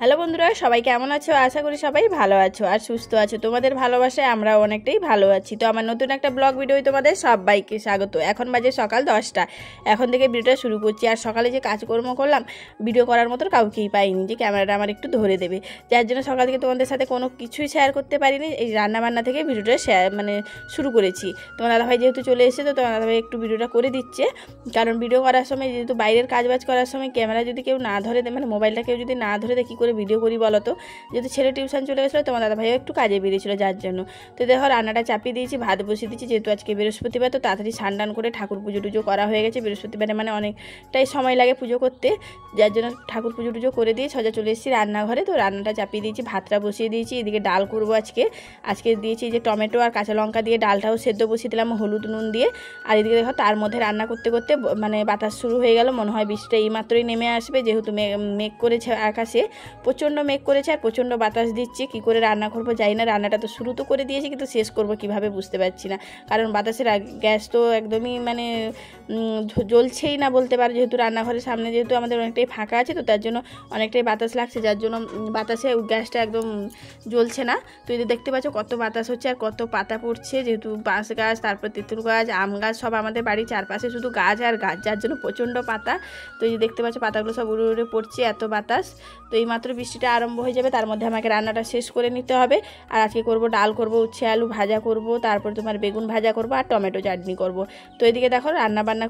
Hello বন্ধুরা, সবাই কেমন আছো? আশা করি সবাই ভালো আছো আর সুস্থ আছো। তোমাদের ভালোবাসায় আমরা অনেকটাই ভালো আছি। তো আমার নতুন একটা ব্লগ ভিডিও তোমাদের সবাইকে স্বাগত। এখন বাজে সকাল 10টা। এখন থেকে ভিডিওটা শুরু করছি। আর সকালে যে কাজকর্ম করলাম, ভিডিও করার মতো কাউকেই পাইনি যে ক্যামেরাটা আমার একটু ধরে দেবে, যার জন্য সকাল থেকে তোমাদের সাথে কোনো কিছুই শেয়ার করতে পারিনি। এই রান্নাবান্না থেকে ভিডিওটা শুরু করেছি। তোমার দাদাভাই যেহেতু চলে এসেছে, তো তোমার দাদাভাই একটু ভিডিওটা করে দিচ্ছে। কারণ ভিডিও করার সময় যেহেতু বাইরের কাজবাজ করার সময় ক্যামেরা যদি কেউ না ধরে দেয়, মানে মোবাইলটা কেউ যদি না ধরে দেয়, কী করে ভিডিও করি বলো তো? যেহেতু ছেলে টিউশন চলে গেছিলো, তোমার দাদাভাইও একটু কাজে বেরিয়েছিল, যার জন্য। তো দেখো রান্নাটা চাপিয়ে দিয়েছি, ভাত বসিয়ে দিয়েছি। যেহেতু আজকে বৃহস্পতিবার, তো তাড়াতাড়ি স্নান করে ঠাকুর পুজো টুজো করা হয়ে গেছে। বৃহস্পতিবারে মানে অনেকটাই সময় লাগে পুজো করতে, যার জন্য ঠাকুর পুজো টুজো করে দিয়ে সোজা চলে এসেছি রান্নাঘরে। তো রান্নাটা চাপিয়ে দিয়েছি, ভাতটা বসিয়ে দিয়েছি। এদিকে ডাল করবো আজকে দিয়েছি যে টমেটো আর কাঁচা লঙ্কা দিয়ে ডালটাও সেদ্ধ বসিয়ে দিলাম হলুদ নুন দিয়ে। আর এদিকে দেখো তার মধ্যে রান্না করতে করতে মানে বাতাস শুরু হয়ে গেল। মনে হয় বৃষ্টিটা এইমাত্রই নেমে আসবে, যেহেতু মেঘ করেছে আকাশে, প্রচণ্ড মেঘ করেছে আর প্রচণ্ড বাতাস দিচ্ছে। কী করে রান্না করবো জানি না। রান্নাটা তো শুরু তো করে দিয়েছি, কিন্তু শেষ করবো কীভাবে বুঝতে পারছি না। কারণ বাতাসের গ্যাস তো একদমই মানে জ্বলছেই না বলতে পারো। যেহেতু রান্নাঘরের সামনে যেহেতু আমাদের অনেকটাই ফাঁকা আছে, তো তার জন্য অনেকটাই বাতাস লাগছে, যার জন্য বাতাসে গ্যাসটা একদম জ্বলছে না। তো এই দেখতে পাচ্ছ কত বাতাস হচ্ছে আর কত পাতা পড়ছে। যেহেতু বাঁশ গাছ, তারপর তেঁতুল গাছ, আম গাছ, সব আমাদের বাড়ির চারপাশে শুধু গাছ আর গাছ, যার জন্য প্রচণ্ড পাতা। তো এই যে দেখতে পাচ্ছ পাতাগুলো সব উড়ে উড়ে পড়ছে, এত বাতাস। তো এই মাত্র বৃষ্টিটা আরম্ভ হয়ে যাবে, তার মধ্যে আমাকে রান্নাটা শেষ করে নিতে হবে। আর আজকে করবো ডাল করবো, উচ্ছে আলু ভাজা করব, তারপর তোমার বেগুন ভাজা করব আর টমেটো চাটনি করব। তো এদিকে দেখো রান্নাবান্না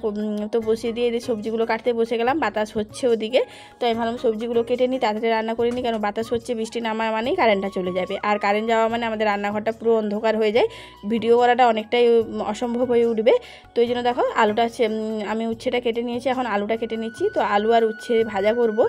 তো বসিয়ে দিয়ে এদিকে সবজিগুলো কাটতে বসে গেলাম। বাতাস হচ্ছে ওদিকে, তো আমি ভাবলাম সবজিগুলো কেটে নিই, তাড়াতাড়ি রান্না করে নিই। কারণ বাতাস হচ্ছে, বৃষ্টি নামা মানেই কারেন্টটা চলে যাবে। আর কারেন্ট যাওয়া মানে আমাদের রান্নাঘরটা পুরো অন্ধকার হয়ে যায়, ভিডিও করাটা অনেকটাই অসম্ভব হয়ে উঠবে। তো এই জন্য দেখো আলুটা আমি উচ্ছেটা কেটে নিয়েছি, এখন আলুটা কেটে নিচ্ছি। তো আলু আর উচ্ছে ভাজা করব।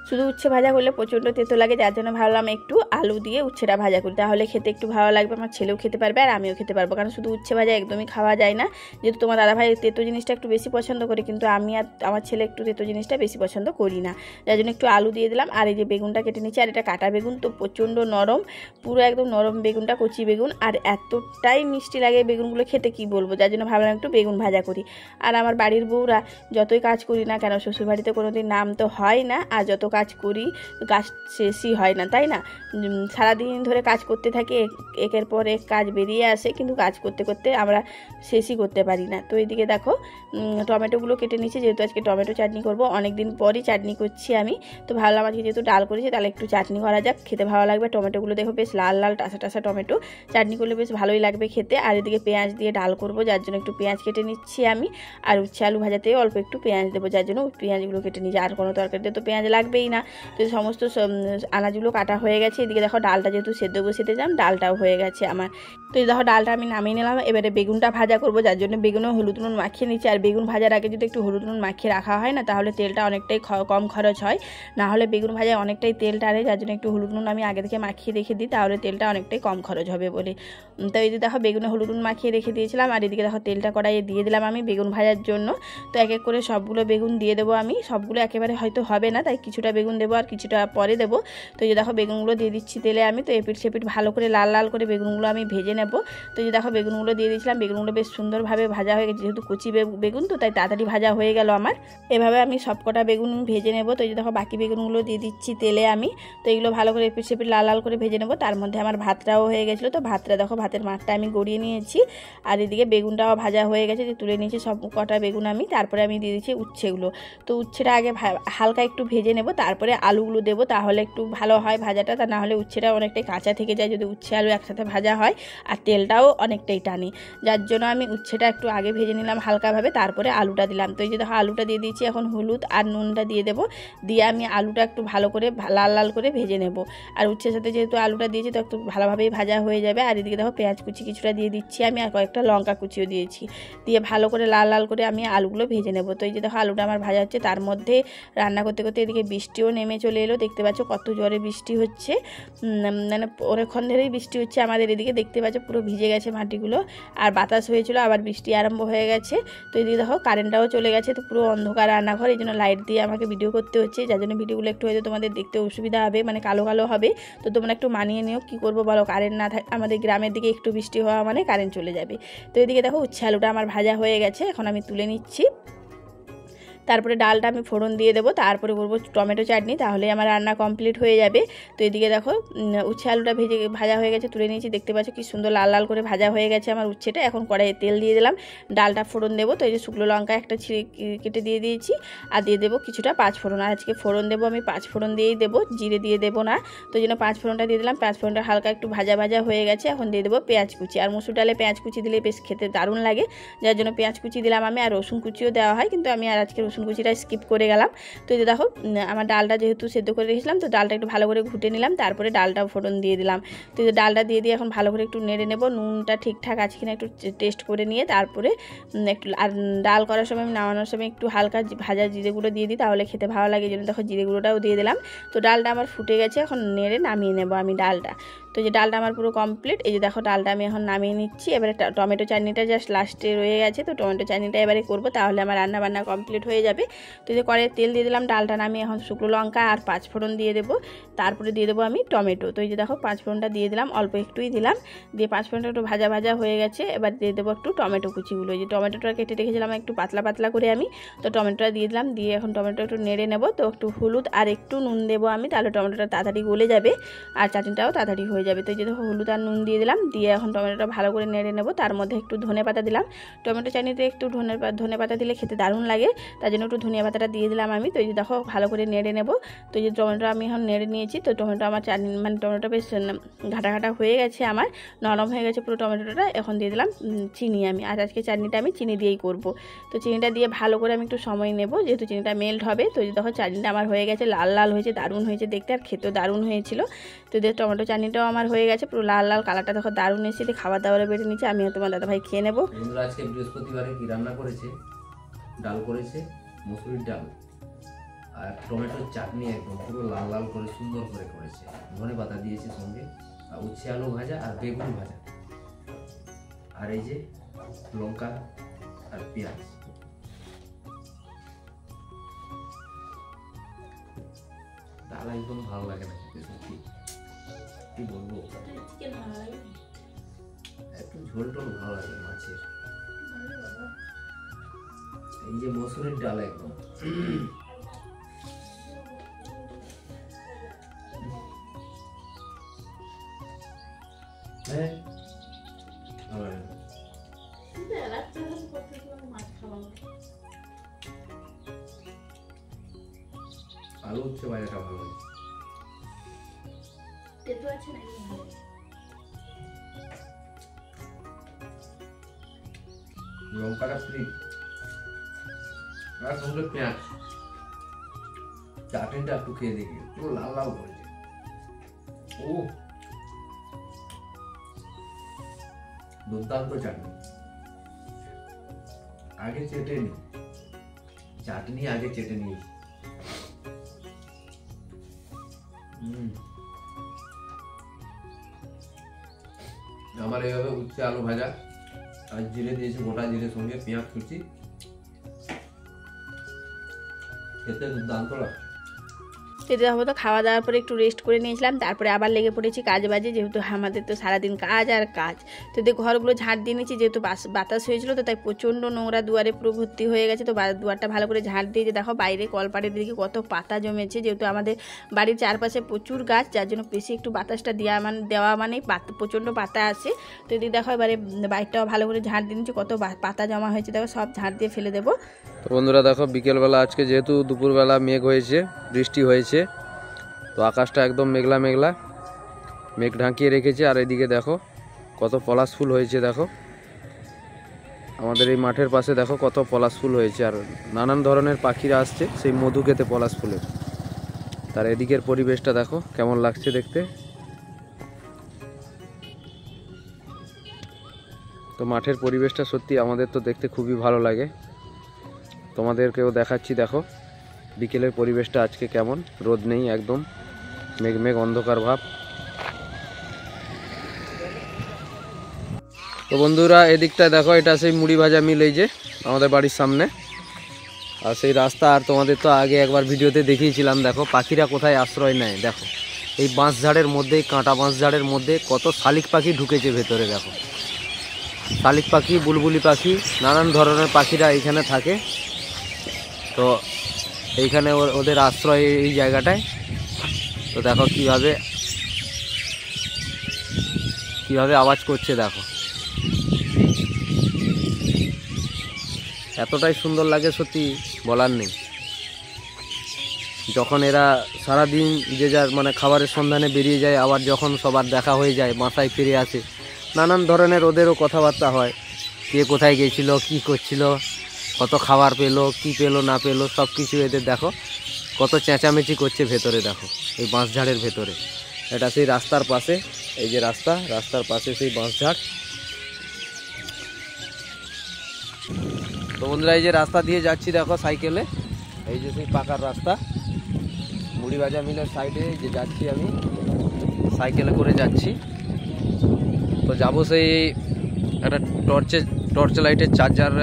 শুধু উচ্ছে ভাজা করলে প্রচণ্ড তেতো লাগে, যার জন্য ভাবলাম একটু আলু দিয়ে উচ্ছেটা ভাজা করি, তাহলে খেতে একটু ভালো লাগবে। আমার ছেলেও খেতে পারবে আর আমিও খেতে পারবো। কারণ শুধু উচ্ছে ভাজা একদমই খাওয়া যায় না। যেহেতু তোমার দাদাভাই তেতো জিনিসটা একটু বেশি পছন্দ করে, কিন্তু আমি আর আমার ছেলে একটু তেতো জিনিসটা বেশি পছন্দ করি না, যার জন্য একটু আলু দিয়ে দিলাম। আর এই যে বেগুনটা কেটে নিচ্ছি, আর এটা কাটা বেগুন, তো প্রচণ্ড নরম, পুরো একদম নরম বেগুনটা, কচি বেগুন। আর এতটাই মিষ্টি লাগে বেগুনগুলো খেতে, কি বলবো, যার জন্য ভাবলাম একটু বেগুন ভাজা করি। আর আমার বাড়ির বউরা যতই কাজ করি না কেন, শ্বশুরবাড়িতে কোনোদিন নাম তো হয় না, আর যত কাজ করি কাজ শেষই হয় না, তাই না? সারাদিন ধরে কাজ করতে থাকি, একের পর এক কাজ বেরিয়ে আসে, কিন্তু কাজ করতে করতে আমরা শেষই করতে পারি না। তো এইদিকে দেখো টমেটোগুলো কেটে নিচ্ছি, যেহেতু আজকে টমেটো চাটনি করব। অনেক দিন পরই চাটনি করছি আমি, তো ভাবলাম আজকে যেহেতু ডাল করেছি, তাহলে একটু চাটনি করা যাক, খেতে ভালো লাগবে। টমেটোগুলো দেখো বেশ লাল লাল টাসা টাসা টমেটো, চাটনি করলে বেশ ভালোই লাগবে খেতে। আর এদিকে পেঁয়াজ দিয়ে ডাল করব, যার জন্য একটু পেঁয়াজ কেটে নিচ্ছি আমি। আর উচ্ছে আলু ভাজাতে অল্প একটু পেঁয়াজ দেবো, যার জন্য পেঁয়াজগুলো কেটে নিচ্ছি। আর কোনো তরকারিতে তো পেঁয়াজ লাগবেই না। তো সমস্ত আনাজগুলো কাটা হয়ে গেছে। এদিকে দেখো ডালটা যেহেতু সেদ্ধ বসিয়ে দিলাম, ডালটাও হয়ে গেছে আমার। তো এই দেখো ডালটা আমি নামিয়ে নিলাম। এবারে বেগুনটা ভাজা করবো, যার জন্য বেগুনও হলুদ নুন মাখিয়ে নিচ্ছি। আর বেগুন ভাজার আগে যদি একটু হলুদ নুন মাখিয়ে রাখা হয় না, তাহলে তেলটা অনেকটাই কম খরচ হয়। না হলে বেগুন ভাজায় অনেকটাই তেল টানে, যার জন্য একটু হলুদ নুন আমি আগে থেকে মাখিয়ে রেখে দিই, তাহলে তেলটা অনেকটাই কম খরচ হবে বলে। তো এই যে দেখো বেগুনে হলুদ নুন মাখিয়ে রেখে দিয়েছিলাম। আর এদিকে দেখো তেলটা কড়াইয়ে দিয়ে দিলাম আমি বেগুন ভাজার জন্য। তো এক এক করে সবগুলো বেগুন দিয়ে দেবো আমি। সবগুলো একেবারে হয়তো হবে না, তাই কিছুটা বেগুন দেবো আর কিছুটা পরে দেবো। তো এই যে দেখো বেগুনগুলো দিয়ে দিচ্ছি তেলে আমি। তো এপিট সেপিট ভালো করে লাল লাল করে বেগুনগুলো আমি ভেজে নেব। তো এই যে দেখো বেগুনগুলো দিয়ে দিয়েছিলাম, বেগুনগুলো বেশ সুন্দরভাবে ভাজা হয়ে গেছে, যেহেতু কচি বেগুন তো তাই তাড়াতাড়ি ভাজা হয়ে গেল আমার। এভাবে আমি সবকটা বেগুন ভেজে নেব। তো এই যে দেখো বাকি বেগুনগুলো দিয়ে দিচ্ছি তেলে আমি। তো এগুলো ভালো করে এপিট সেপিট লাল লাল করে ভেজে নেব। তার মধ্যে আমার ভাতটাও হয়ে গেছিলো। তো ভাতটা দেখো, ভাতের মাঠটা আমি গড়িয়ে নিয়েছি। আর এদিকে বেগুনটাও ভাজা হয়ে গেছে, যে তুলে নিয়েছি সব কটা বেগুন আমি। তারপরে আমি দিয়ে দিচ্ছি উচ্ছেগুলো। তো উচ্ছেটা আগে হালকা একটু ভেজে নেব, তারপরে আলুগুলো দেবো, তাহলে একটু ভালো হয় ভাজাটা। তা না হলে উচ্ছেটা অনেকটাই কাঁচা থেকে যায় যদি উচ্ছে আলু একসাথে ভাজা হয়, আর তেলটাও অনেকটাই টানে, যার জন্য আমি উচ্ছেটা একটু আগে ভেজে নিলাম হালকাভাবে, তারপরে আলুটা দিলাম। তো এই যে দেখো আলুটা দিয়ে দিয়েছি, এখন হলুদ আর নুনটা দিয়ে দেবো। দিয়ে আমি আলুটা একটু ভালো করে লাল লাল করে ভেজে নেব। আর উচ্ছের সাথে যেহেতু আলুটা দিয়েছি, তো একটু ভালোভাবেই ভাজা হয়ে যাবে। আর এদিকে দেখো পেঁয়াজ কুচি কিছুটা দিয়ে দিচ্ছি আমি, আর কয়েকটা লঙ্কা কুচিও দিয়েছি। দিয়ে ভালো করে লাল লাল করে আমি আলুগুলো ভেজে নেব। তো এই যে দেখো আলুটা আমার ভাজা হচ্ছে, তার মধ্যে রান্না করতে করতে এদিকে বৃষ্টিও নেমে চলে এলো। দেখতে পাচ্ছ কত জোরে বৃষ্টি হচ্ছে, মানে অনেকক্ষণ ধরেই বৃষ্টি হচ্ছে আমাদের এদিকে। দেখতে পাচ্ছ পুরো ভিজে গেছে মাটিগুলো, আর বাতাস হয়েছিল, আবার বৃষ্টি আরম্ভ হয়ে গেছে। তো এদিকে দেখো কারেন্টটাও চলে গেছে, তো পুরো অন্ধকার রান্নাঘর, এই জন্য লাইট দিয়ে আমাকে ভিডিও করতে হচ্ছে, যার জন্য ভিডিওগুলো একটু হয়তো তোমাদের দেখতে অসুবিধা হবে, মানে কালো কালো হবে। তো তোমরা একটু মানিয়ে নিও, কী করবো বলো, কারেন্ট না থাকে আমাদের গ্রামের দিকে, একটু বৃষ্টি হওয়া মানে কারেন্ট চলে যাবে। তো এদিকে দেখো উচ্ছে আলুটা আমার ভাজা হয়ে গেছে, এখন আমি তুলে নিচ্ছি। তারপরে ডালটা আমি ফোড়ন দিয়ে দেবো, তারপরে করবো টমেটো চাটনি, তাহলে আমার রান্না কমপ্লিট হয়ে যাবে। তো এদিকে দেখো উচ্ছে আলুটা ভাজা হয়ে গেছে, তুলে নিয়েছি, দেখতে পাচ্ছ কি সুন্দর লাল লাল করে ভাজা হয়ে গেছে আমার উচ্ছেটা। এখন কড়াইয়ে তেল দিয়ে দিলাম, ডালটা ফোড়ন দেবো। তো এই যে শুকনো লঙ্কা একটা কেটে দিয়ে দিয়েছি, আর দিয়ে দেবো কিছুটা পাঁচফোড়ন। আর আজকে ফোড়ন দেবো আমি পাঁচফোড়ন দিয়েই দেবো, জিরে দিয়ে দেবো না। তো জন্য পাঁচফোড়নটা দিয়ে দিলাম। পাঁচফোড়নটা হালকা একটু ভাজা ভাজা হয়ে গেছে, এখন দিয়ে দেবো পেঁয়াজ কুচি। আর মুসুর ডালে পেঁয়াজ কুচি দিলে বেশ খেতে দারুণ লাগে, যার জন্য পেঁয়াজ কুচি দিলাম আমি। আর রসুন কুচিও দেওয়া হয়, কিন্তু আমি আর আজকে রসুন কুচিটা স্কিপ করে গেলাম। তো এই যে দেখো আমার ডালটা যেহেতু সেদ্ধ করে রেখেছিলাম, তো ডালটা একটু ভালো করে ঘুটে নিলাম, তারপরে ডালটা ফোড়ন দিয়ে দিলাম। তো এই যে ডালটা দিয়ে এখন ভালো করে একটু নেড়ে নেব, নুনটা ঠিকঠাক আছে কিনা একটু টেস্ট করে নিয়ে তারপরে একটু, আর ডাল করার সময় নামানোর সময় একটু হালকা ভাজা জিরে গুঁড়ো দিয়ে দিই, তাহলে খেতে ভালো লাগে, এই জন্য দেখো জিরে গুঁড়োটাও দিয়ে দিলাম। তো ডালটা আমার ফুটে গেছে, এখন নেড়ে নামিয়ে নেব আমি ডালটা। তো যে ডালটা আমার পুরো কমপ্লিট, এই যে দেখো ডালটা আমি এখন নামিয়ে নিচ্ছি। এবারে টমেটো চাটনিটা জাস্ট লাস্টে রয়ে গেছে, তো টমেটো চাটনিটা এবারে করবো, তাহলে আমার রান্না বান্না কমপ্লিট হয়ে যাবে। তো যে কড়াইয়ে তেল দিয়ে দিলাম, ডালটা নামিয়ে এখন শুকনো লঙ্কা আর পাঁচফোড়ন দিয়ে দেবো, তারপরে দিয়ে দেবো আমি টমেটো। তো এই যে দেখো পাঁচফোড়নটা দিয়ে দিলাম, অল্প একটুই দিলাম, দিয়ে পাঁচফোড়নটা একটু ভাজা ভাজা হয়ে গেছে। এবার দিয়ে দেবো একটু টমেটো কুচিগুলো, এই যে টমেটোটা কেটে রেখেছিলাম একটু পাতলা পাতলা করে আমি, তো টমেটোটা দিয়ে দিলাম। দিয়ে এখন টমেটো একটু নেড়ে নেব, তো একটু হলুদ আর একটু নুন দেবো আমি, তাহলে টমেটোটা তাড়াতাড়ি গলে যাবে আর চাটনিটাও তাড়াতাড়ি হয়ে যাবে। তো এই যে দেখো হলুদ আর নুন দিয়ে দিলাম, দিয়ে এখন টমেটোটা ভালো করে নেড়ে নেব। তার মধ্যে একটু ধনে পাতা দিলাম, টমেটো চাটনিতে একটু ধনে পাতা দিলে খেতে দারুণ লাগে, তার জন্য একটু ধনিয়া পাতাটা দিয়ে দিলাম আমি। তো এই যে দেখো ভালো করে নেড়ে নেব। তো এই যে টমেটো আমি এখন নেড়ে নিয়েছি, তো টমেটো আমার চাটনি মানে টমেটো বেশ ঘাটা ঘাটা হয়ে গেছে, আমার নরম হয়ে গেছে পুরো টমেটোটা। এখন দিয়ে দিলাম চিনি আমি, আর আজকে চাটনিটা আমি চিনি দিয়েই করব। তো চিনিটা দিয়ে ভালো করে আমি একটু সময় নেব, যেহেতু চিনিটা মেল্ট হবে। তো দেখো চাটনিটা আমার হয়ে গেছে, লাল লাল হয়েছে, দারুণ হয়েছে দেখতে, আর খেতেও দারুণ হয়েছিল। তো এদের টমেটো চাটনিটাও আমার হয়ে গেছে, পুরো লাল লাল কালারটা দেখো দারুণ এসেছে। খাবার দাবারে বেটে নিচ্ছে, আমি তোমার দাদাভাই খেয়ে নেবো। আজকে বৃহস্পতিবারে কি রান্না করেছে, ডাল করেছে, মসুরির ডাল আর টমেটোর চাটনি, একদম পুরো লাল লাল করে সুন্দর করে করেছে, ধনে পাতা দিয়েছে সঙ্গে, আর উচ্ছে আলু ভাজা আর বেগুন ভাজা, আর এই যে লঙ্কা আর পেঁয়াজ। ডাল একদম ভালো লাগে না খেতে, সত্যি কি বলবো, একটু ঝোল টোল ভালো লাগে মাছের। এই যে মসুরের ডাল একদম হ্যাঁ আলু হচ্ছে বাইরেটা ভালো লাগে। লঙ্কাটা ফ্রি আর সঙ্গে পেঁয়াজ, চাটনিটা একটু খেয়ে দেখি, পুরো লাল লাল করেছে। ও দুর্দান্ত চাটনি, আগে চেটে নি, চাটনি আগে চেটে নিয়েছি। আমার এইভাবে উচ্ছে আলু ভাজা আর জিরে দিয়েছি, গোটা জিরে সঙ্গে পেঁয়াজ কুচি, খেতে দুর্দান্ত লাগছে। সেটা হবো। তো খাওয়া দাওয়ার পরে একটু রেস্ট করে নিয়েছিলাম, তারপরে আবার লেগে পড়েছি কাজ বাজে, যেহেতু আমাদের তো সারাদিন কাজ আর কাজ। তো ঘরগুলো ঝাঁট দিয়ে নিয়েছি, যেহেতু বাতাস হয়েছিল, তো তাই প্রচণ্ড নোংরা দুয়ারে পুরো ভর্তি হয়ে গেছে। তো দুয়ারটা ভালো করে ঝাঁট দিয়ে, যে দেখো বাইরে কলপাড়ের দিকে কত পাতা জমেছে, যেহেতু আমাদের বাড়ির চারপাশে প্রচুর গাছ, যার জন্য বেশি একটু বাতাসটা দেওয়া মানেই প্রচণ্ড পাতা আসে। তো এদিকে দেখো এবারে বাইকটাও ভালো করে ঝাঁট দিয়ে নিচ্ছি, কত পাতা জমা হয়েছে দেখো, সব ঝাঁট দিয়ে ফেলে দেবো। তো বন্ধুরা দেখো বিকেলবেলা আজকে যেহেতু দুপুরবেলা মেঘ হয়েছে, বৃষ্টি হয়েছে, তো আকাশটা একদম মেঘলা মেঘলা, মেঘ ঢাকিয়ে রেখেছে। আর এদিকে দেখো কত পলাশ ফুল হয়েছে, দেখো আমাদের এই মাঠের পাশে দেখো কত পলাশ ফুল হয়েছে, আর নানান ধরনের পাখিরা আসছে সেই মধু খেতে পলাশ ফুলের। তার এদিকের পরিবেশটা দেখো কেমন লাগছে দেখতে। তো মাঠের পরিবেশটা সত্যি আমাদের তো দেখতে খুবই ভালো লাগে, তোমাদেরকেও দেখাচ্ছি। দেখো বিকেলের পরিবেশটা আজকে কেমন, রোদ নেই, একদম মেঘ মেঘ অন্ধকার ভাব। তো বন্ধুরা এদিকটা দেখো, এটা সেই মুড়ি ভাজা মিল, এই যে আমাদের বাড়ির সামনে, আর সেই রাস্তা। আর তোমাদের তো আগে একবার ভিডিওতে দেখিয়েছিলাম, দেখো পাখিরা কোথায় আশ্রয় নেয়। দেখো এই বাঁশঝাড়ের মধ্যে, কাঁটা বাঁশঝাড়ের মধ্যে কত শালিক পাখি ঢুকেছে ভেতরে। দেখো শালিক পাখি, বুলবুলি পাখি, নানান ধরনের পাখিরা এখানে থাকে। তো এইখানে ওদের আশ্রয় এই জায়গাটায়। তো দেখো কিভাবে আওয়াজ করছে, দেখো এতটাই সুন্দর লাগে সত্যি বলার নেই। যখন এরা সারাদিন যে যার মানে খাবারের সন্ধানে বেরিয়ে যায়, আবার যখন সবার দেখা হয়ে যায় বাসায় ফিরে আসে, নানান ধরনের ওদেরও কথাবার্তা হয়, কে কোথায় গেছিল, কি করছিল, কত খাবার পেলো, কি পেলো না পেলো, সব কিছু এদের দেখো কত চেঁচামেচি করছে ভেতরে। দেখো এই বাঁশঝাড়ের ভেতরে, এটা সেই রাস্তার পাশে, এই যে রাস্তার পাশে সেই বাঁশঝাড়। তো বন্ধুরা এই যে রাস্তা দিয়ে যাচ্ছি দেখো সাইকেলে, এই যে সেই পাকার রাস্তা মুড়ি ভাজা মিলের সাইডে যে যাচ্ছি আমি, সাইকেলে করে যাচ্ছি। তো যাবো সেই একটা টর্চ লাইটের চার্জার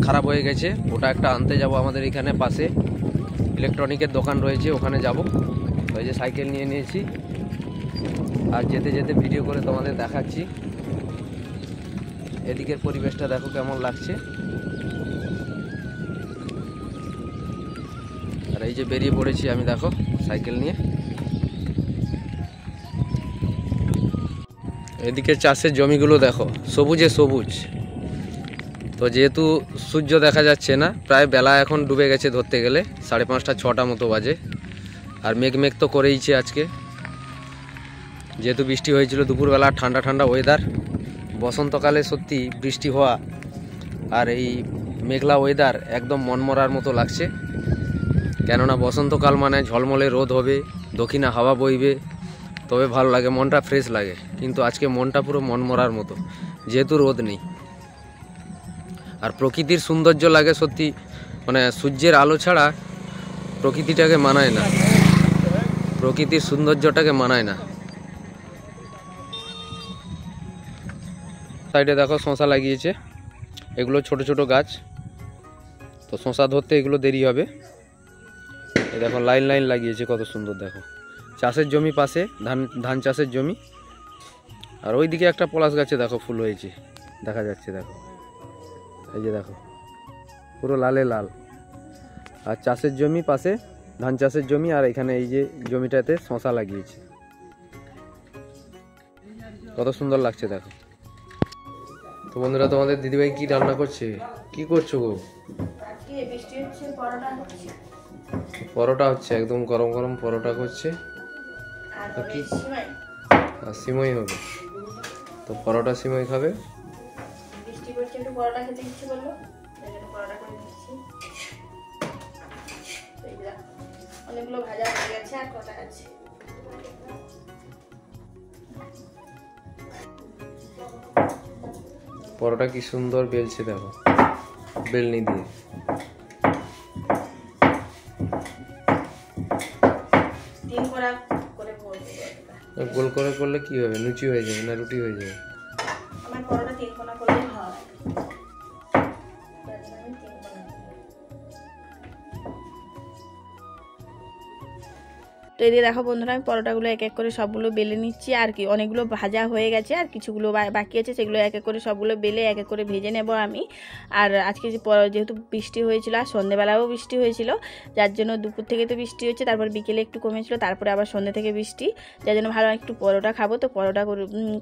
খারাপ হয়ে গেছে, ওটা একটা আনতে যাব আমাদের এখানে পাশে ইলেকট্রনিকের দোকান রয়েছে, ওখানে যাব। তো এই যে সাইকেল নিয়ে নিয়েছি, আর যেতে যেতে ভিডিও করে তোমাদের দেখাচ্ছি। এদিকের পরিবেশটা দেখো কেমন লাগছে। আর এই যে বেরিয়ে পড়েছি আমি দেখো সাইকেল নিয়ে। এদিকে চাষের জমিগুলো দেখো সবুজে সবুজ। তো যেহেতু সূর্য দেখা যাচ্ছে না, প্রায় বেলা এখন ডুবে গেছে ধরতে গেলে, 5:30 6টা মতো বাজে। আর মেঘ তো করেইছে আজকে, যেহেতু বৃষ্টি হয়েছিল দুপুরবেলা, ঠান্ডা ঠান্ডা ওয়েদার। বসন্তকালে সত্যি বৃষ্টি হওয়া আর এই মেঘলা ওয়েদার একদম মনমরার মতো লাগছে। কেননা বসন্তকাল মানে ঝলমলে রোদ হবে, দক্ষিণা হাওয়া বইবে, তবে ভালো লাগে, মনটা ফ্রেশ লাগে। কিন্তু আজকে মনটা পুরো মনমরার মতো, যেহেতু রোদ নেই। আর প্রকৃতির সৌন্দর্য লাগে সত্যি, মানে সূর্যের আলো ছাড়া প্রকৃতিটাকে মানায় না, প্রকৃতির সৌন্দর্যটাকে মানায় না। সাইডে দেখো শশা লাগিয়েছে, এগুলো ছোট ছোট গাছ। তো শশা ধরতে এগুলো দেরি হবে। এই দেখো লাইন লাইন লাগিয়েছে, কত সুন্দর। দেখো চাষের জমি পাশে, ধান চাষের জমি। আর ওইদিকে একটা পলাশ গাছে দেখো ফুল হয়েছে, দেখা যাচ্ছে দেখো, এই যে দেখো পুরো লালে লাল। আর চাষের জমি পাশে, ধান চাষের জমি, আর এখানে এই যে জমিটাতে শশা লাগিয়েছে, কত সুন্দর লাগছে দেখো। তো বন্ধুরা তোমাদের দিদিভাই কি রান্না করছে, কি করছো গো? পরোটা হচ্ছে, একদম গরম গরম পরোটা করছে। আর সিমই হবে, তো পরোটা সিমই খাবে। বৃষ্টি পড়ছে, একটু পরোটা খেতে ইচ্ছে করলো, তাই জন্য পরোটা করে দিচ্ছি। অনেকগুলো ভাজা হয়ে গেছে, আর কটা আছে। পরোটা কি সুন্দর বেলছে দেখো, বেলনি দিয়ে। গোল করে করলে কি হবে, লুচি হয়ে যাবে না রুটি হয়ে যাবে? আমার পরোটা 3 কোনা করলে হয়। তো এদিকে দেখো বন্ধুরা, আমি পরোটাগুলো এক এক করে সবগুলো বেলে নিচ্ছি। আর কি অনেকগুলো ভাজা হয়ে গেছে, আর কিছুগুলো বাকি আছে, সেগুলো এক এক করে সবগুলো বেলে এক এক করে ভেজে নেব আমি। আর আজকে যেহেতু বৃষ্টি হয়েছিল, আর সন্ধ্যেবেলাও বৃষ্টি হয়েছিল, যার জন্য দুপুর থেকে তো বৃষ্টি হচ্ছে, তারপর বিকেলে একটু কমেছিল, তারপরে আবার সন্ধ্যে থেকে বৃষ্টি, যার জন্য ভালো একটু পরোটা খাবো। তো পরোটা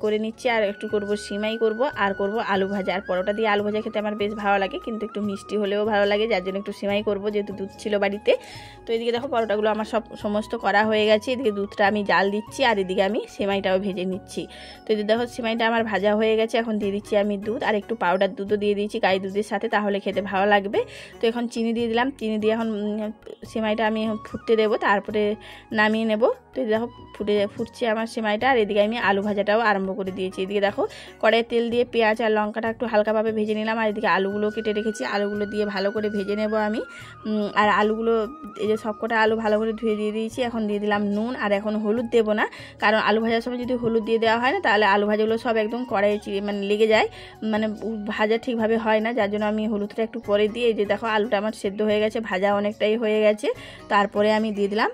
করে নিচ্ছি, আর একটু করব সিমাই করব, আর করব আলু ভাজা। আর পরোটা দিয়ে আলু ভাজা খেতে আমার বেশ ভালো লাগে, কিন্তু একটু মিষ্টি হলেও ভালো লাগে, যার জন্য একটু সিমাই করব, যেহেতু দুধ ছিল বাড়িতে। তো এদিকে দেখো পরোটাগুলো আমার সমস্ত করা হয়ে গেছে। এদিকে দুধটা আমি জাল দিচ্ছি, আর এদিকে আমি সেমাইটাও ভেজে নিচ্ছি। তো এদিকে দেখো সেমাইটা আমার ভাজা হয়ে গেছে, এখন দিয়ে দিচ্ছি আমি দুধ, আর একটু পাউডার দুধও দিয়ে দিয়েছি গাই দুধের সাথে, তাহলে খেতে ভালো লাগবে। তো এখন চিনি দিয়ে দিলাম, চিনি দিয়ে এখন সেমাইটা আমি ফুটতে দেবো, তারপরে নামিয়ে নেব। তো দেখো ফুটছে আমার সেমাইটা, আর এদিকে আমি আলু ভাজাটাও আরম্ভ করে দিয়েছি। এদিকে দেখো কড়াইয়ে তেল দিয়ে পেঁয়াজ আর লঙ্কাটা একটু হালকাভাবে ভেজে নিলাম, আর এদিকে আলুগুলো কেটে রেখেছি, আলুগুলো দিয়ে ভালো করে ভেজে নেব আমি। আর আলুগুলো, এই যে সবকটা আলু ভালো করে ধুয়ে দিয়ে দিয়েছি, এখন দিয়ে দিয়ে দিলাম নুন। আর এখন হলুদ দেবো না, কারণ আলু ভাজার সময় যদি হলুদ দিয়ে দেওয়া হয় না তাহলে আলু ভাজাগুলো সব একদম কড়াই মানে লেগে যায়, মানে ভাজা ঠিকভাবে হয় না। যার জন্য আমি হলুদটা একটু পরে দিয়ে, এই যে দেখো আলুটা আমার সেদ্ধ হয়ে গেছে, ভাজা অনেকটাই হয়ে গেছে। তারপরে আমি দিয়ে দিলাম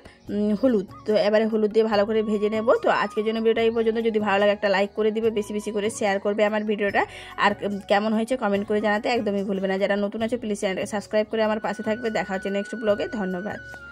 হলুদ। তো এবারে হলুদ দিয়ে ভালো করে ভেজে নেব। তো আজকের জন্য ভিডিওটা এই পর্যন্ত। যদি ভালো লাগে একটা লাইক করে দিবে, বেশি বেশি করে শেয়ার করবে আমার ভিডিওটা, আর কেমন হয়েছে কমেন্ট করে জানাতে একদমই ভুলবে না। যারা নতুন আছে প্লিজ চ্যানেলটাকে সাবস্ক্রাইব করে আমার পাশে থাকবে। দেখা হচ্ছে নেক্সট ব্লগে। ধন্যবাদ।